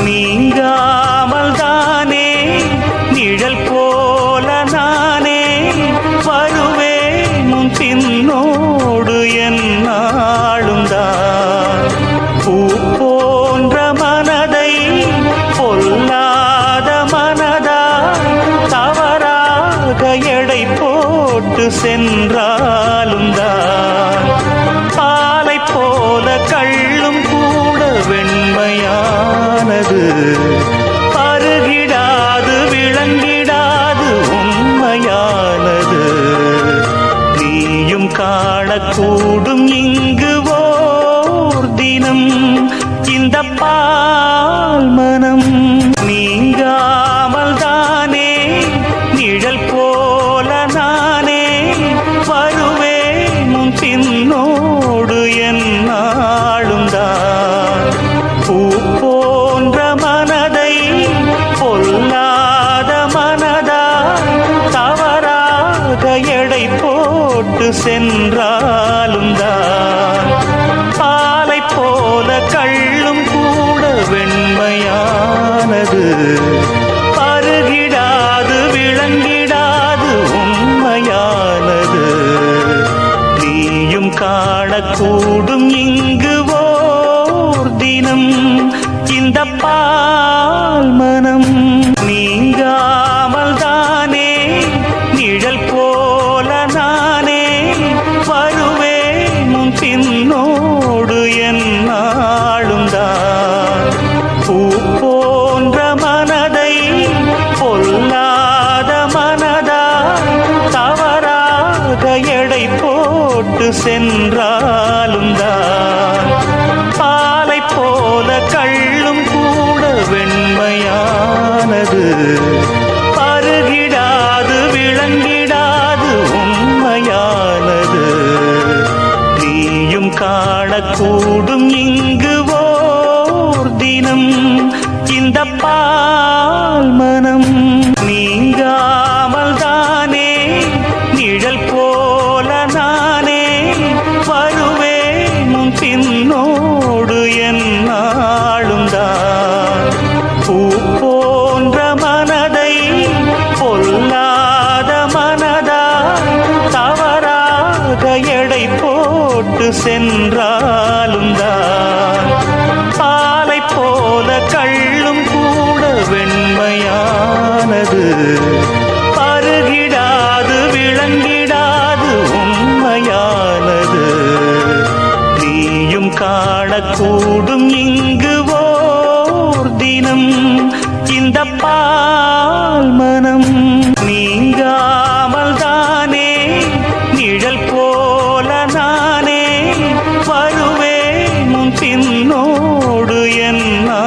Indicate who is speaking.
Speaker 1: நீங்காமல் தானே நிழல் போல நானே வருவேன் உன் பின்னோடு என்னாலும் தான். பூ போன்ற மனதை பொல்லாத மனதா தவறாக எடை போட்டு சென்றாலும் தான். பாலை போல கள்ளும் கூட வெண்மையானது, பருகிடாது விளங்கிடாது உண்மையானது. நீயும் காணக்கூடும் இங்கு ஓர் தினம் இந்த பால் மனம். நீங்காமல் தானே நிழல் போல நானே வருவேன் உன் பின்னோடு என்னாலும் தான். பூ போன்ற மனதை பொல்லாத மனதா தவறாக எடை போட்டு சென்றாலும் தான். பாலை போல கள்ளும் கூட வெண்மையானது, பருகிடாது விளங்கிடாது உண்மையானது. நீயும் காணக்கூடும் இங்கு ஓர் தினம் இந்த பால் மனம். நீங்காமல் தானே நிழல் போல நானே வருவேன் உன் பின்னோடு என்னாலும் தான். பூ போன்ற மனதை பொல்லாத மனதா தவறாக எடை போட்டு சென்றாலும் தான். பாலை போல கள்ளும் கூட வெண்மையானது, பருகிடாது விளங்கிடாது உண்மையானது. நீயும் காணக்கூடும் இங்கு ஓர் தினம் இந்த பால் மனம். நீங்காமல் தானே நிழல் போல நானே வருவேன் உன் பின்னோடு என்னாலும் தான். பூ போன்ற மனதை பொல்லாத மனதா தவறாக எடை போட்டு சென்றாலும் தான். பாலை போல கள்ளும் கூட வெண்மையானது, பருகிடாது விளங்கிடாது உண்மையானது. நீயும் காணக்கூடும் இங்கு ஓர் தினம் இந்த பால் மனம். நீங்காமல் தானே நிழல் போல நானே வருவேன் உன் பின்னோடு என்னா